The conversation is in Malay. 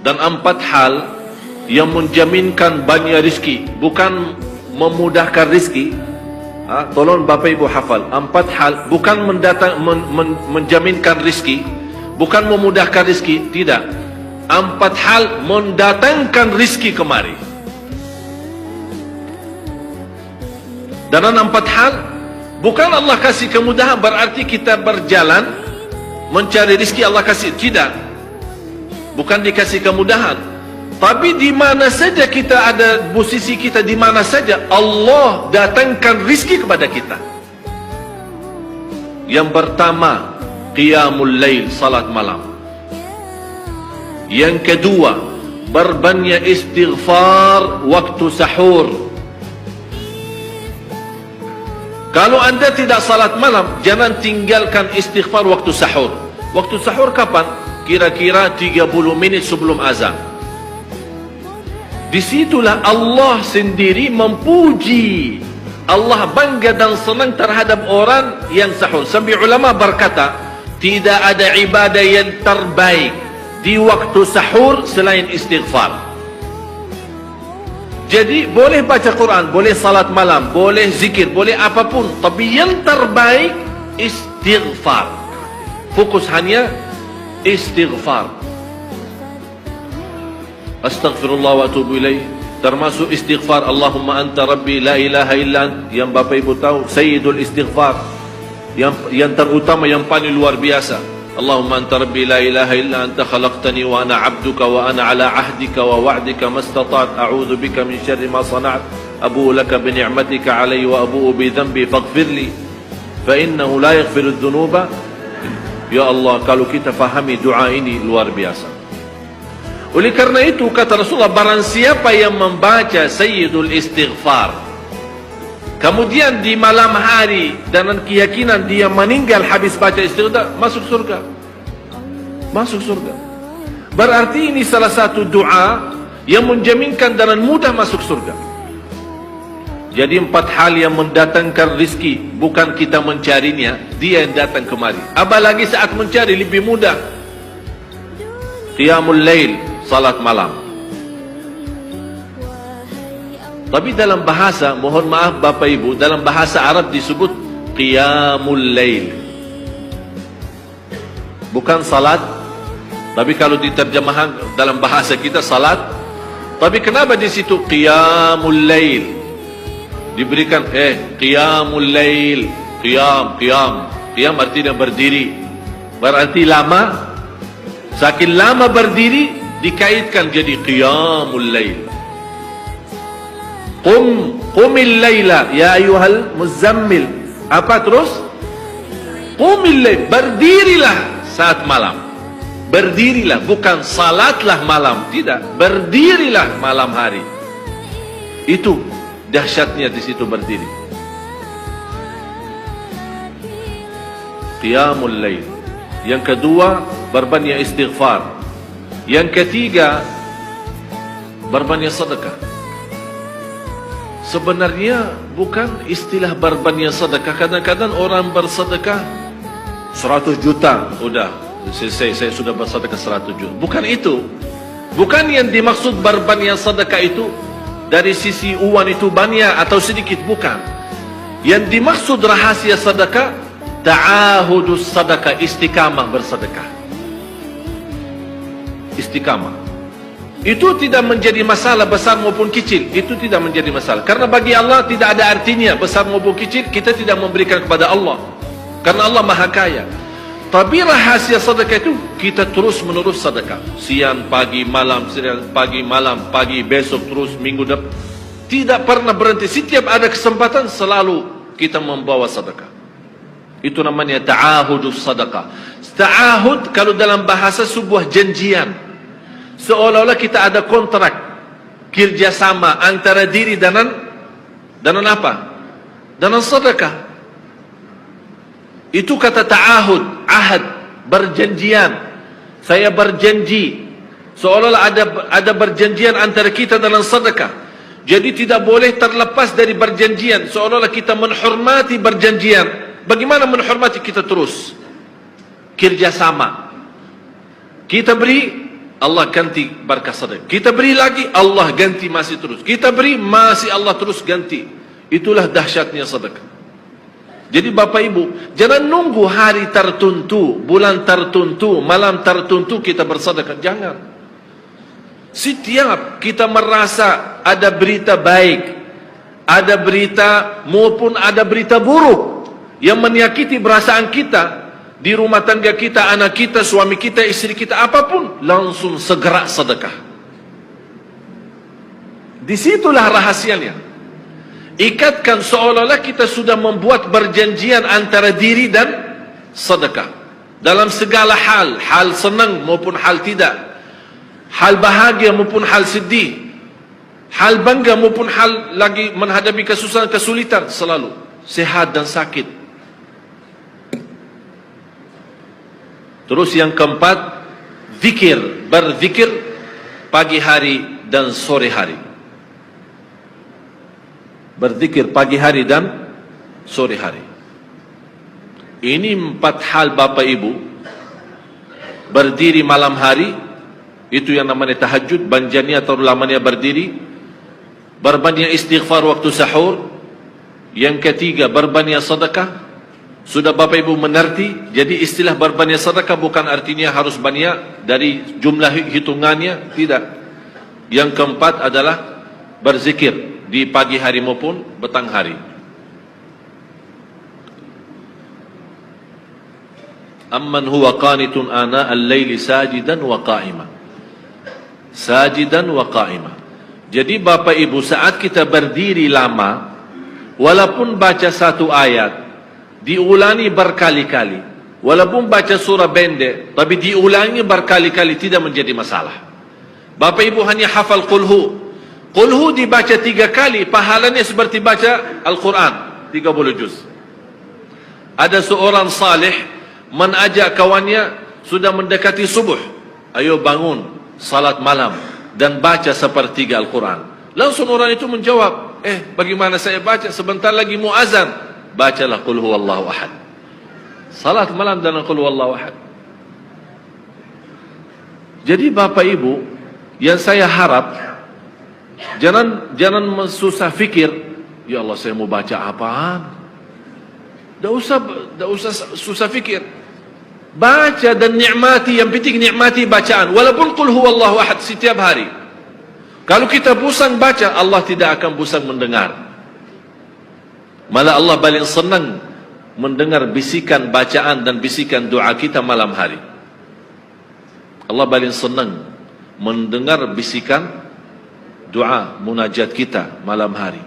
Dan 4 hal yang menjaminkan banyak rizki, bukan memudahkan rizki. Tolong Bapak Ibu hafal. 4 hal bukan menjaminkan rizki, bukan memudahkan rizki, tidak. 4 hal mendatangkan rizki kemari. Dan 4 hal bukan Allah kasih kemudahan berarti kita berjalan mencari rizki Allah kasih, tidak. Bukan dikasih kemudahan, tapi di mana saja kita ada, posisi kita di mana saja, Allah datangkan rizki kepada kita. Yang pertama, qiyamul lail, salat malam. Yang kedua, berbanyak istighfar waktu sahur. Kalau anda tidak salat malam, jangan tinggalkan istighfar waktu sahur. Waktu sahur kapan? Kira-kira 30 minit sebelum azan. Disitulah Allah sendiri memuji. Allah bangga dan senang terhadap orang yang sahur. Sampai ulama berkata, tidak ada ibadah yang terbaik di waktu sahur selain istighfar. Jadi boleh baca Quran, boleh salat malam, boleh zikir, boleh apapun, tapi yang terbaik istighfar. Fokus hanya istighfar. Astaghfirullah wa atubu ilaih, termasuk istighfar Allahumma anta rabbi la ilaha illa ant, yang Bapak Ibu tahu sayyidul istighfar, yang terutama, yang paling luar biasa. Allahumma anta rabbi la ilaha illa anta khalaqtani wa ana abduka wa ana ala ahdika wa wa'dika mastata'at a'udzu bika min syarri ma sana'at abu'u laka bi ni'matika alayya wa abu'u bi dhanbi faghfirli fa innahu la yaghfiru dzunuba. Ya Allah, kalau kita fahami doa ini luar biasa. Oleh karena itu kata Rasulullah, barang siapa yang membaca sayyidul istighfar, kemudian di malam hari dengan keyakinan dia meninggal habis baca istighfar, masuk surga. Masuk surga. Berarti ini salah satu doa yang menjaminkan dengan mudah masuk surga. Jadi 4 hal yang mendatangkan rizki, bukan kita mencarinya, dia yang datang kemari. Apalagi saat mencari lebih mudah. Qiyamul lail, salat malam. Tapi dalam bahasa, mohon maaf Bapak Ibu, dalam bahasa Arab disebut qiyamul lail, bukan salat. Tapi kalau diterjemahkan dalam bahasa kita salat. Tapi kenapa di situ qiyamul lail? Diberikan qiyamul lail, qiyam artinya berdiri. Berarti lama. Saking lama berdiri dikaitkan jadi qiyamul lail. Qumil laila ya ayyuhal muzammil. Apa terus? Qumil lail, berdirilah saat malam. Berdirilah, bukan salatlah malam, tidak. Berdirilah malam hari. Itu dahsyatnya di situ berdiri. Qiyamul lail. Yang kedua, berbanyak istighfar. Yang ketiga, berbanyak sedekah. Sebenarnya bukan istilah berbanyak sedekah. Kadang-kadang orang bersedekah 100 juta, udah selesai, saya sudah bersedekah 100 juta. Bukan itu. Bukan yang dimaksud berbanyak sedekah itu dari sisi uang itu banyak atau sedikit, bukan. Yang dimaksud rahasia sedekah, ta'ahudus sedekah, istiqamah bersedekah. Istiqamah. Itu tidak menjadi masalah besar maupun kecil. Itu tidak menjadi masalah. Karena bagi Allah tidak ada artinya besar maupun kecil. Kita tidak memberikan kepada Allah. Karena Allah Maha Kaya. Tapi rahasia sedekah itu kita terus menerus sedekah. Siang, pagi, malam, siang, pagi, malam, pagi, besok, terus minggu depan. Tidak pernah berhenti. Setiap ada kesempatan selalu kita membawa sedekah. Itu namanya ta'ahudus sedekah. Ta'ahud kalau dalam bahasa sebuah janjian. Seolah-olah kita ada kontrak kerjasama antara diri dan apa? Dengan sedekah. Itu kata ta'ahud, ahad, berjanjian. Saya berjanji. Seolah-olah ada berjanjian antara kita dalam sedekah. Jadi tidak boleh terlepas dari berjanjian. Seolah-olah kita menghormati berjanjian. Bagaimana menghormati? Kita terus kerjasama. Kita beri, Allah ganti berkah sedekah. Kita beri lagi, Allah ganti masih terus. Kita beri, masih Allah terus ganti. Itulah dahsyatnya sedekah. Jadi Bapak Ibu, jangan nunggu hari tertentu, bulan tertentu, malam tertentu kita bersedekah. Jangan. Setiap kita merasa ada berita baik, ada berita maupun ada berita buruk yang menyakiti perasaan kita di rumah tangga kita, anak kita, suami kita, istri kita, apapun, langsung segera sedekah. Disitulah rahasianya. Ikatkan seolah-olah kita sudah membuat perjanjian antara diri dan sedekah. Dalam segala hal, hal senang maupun hal tidak, hal bahagia maupun hal sedih, hal bangga maupun hal lagi menghadapi kesusahan, kesulitan, selalu sehat dan sakit. Terus yang keempat, zikir, berzikir pagi hari dan sore hari. Berzikir pagi hari dan sore hari. Ini 4 hal Bapak Ibu. Berdiri malam hari, itu yang namanya tahajud, banjani atau lamanya berdiri. Berbanyak istighfar waktu sahur. Yang ketiga, berbanyak sedekah. Sudah Bapak Ibu mengerti? Jadi istilah berbanyak sedekah bukan artinya harus banyak dari jumlah hitungannya, tidak. Yang keempat adalah berzikir di pagi hari maupun petang hari. Amman huwa qanitun ana al-laili sajidan wa qa'ima. Sajidan wa qa'ima. Jadi Bapak Ibu, saat kita berdiri lama, walaupun baca satu ayat, diulangi berkali-kali, walaupun baca surah pendek, tapi diulangi berkali-kali, tidak menjadi masalah. Bapak Ibu hanya hafal qulhu. Qulhu dibaca 3 kali, pahalanya seperti baca Al-Quran 30 juz. Ada seorang salih mengajak kawannya, sudah mendekati subuh, ayo bangun salat malam dan baca sepertiga Al-Quran. Langsung orang itu menjawab, bagaimana saya baca, sebentar lagi mau azan. Bacalah qul huwallahu ahad. Salat malam dan qul huwallahu ahad. Jadi Bapak Ibu, yang saya harap, jangan susah fikir, ya Allah saya mau baca apaan. Tak usah susah fikir. Baca dan nikmati, yang penting nikmati bacaan. Walaupun qul huwallahu ahad setiap hari. Kalau kita bosan baca, Allah tidak akan bosan mendengar. Malah Allah paling senang mendengar bisikan bacaan dan bisikan doa kita malam hari. Allah paling senang mendengar bisikan doa munajat kita malam hari.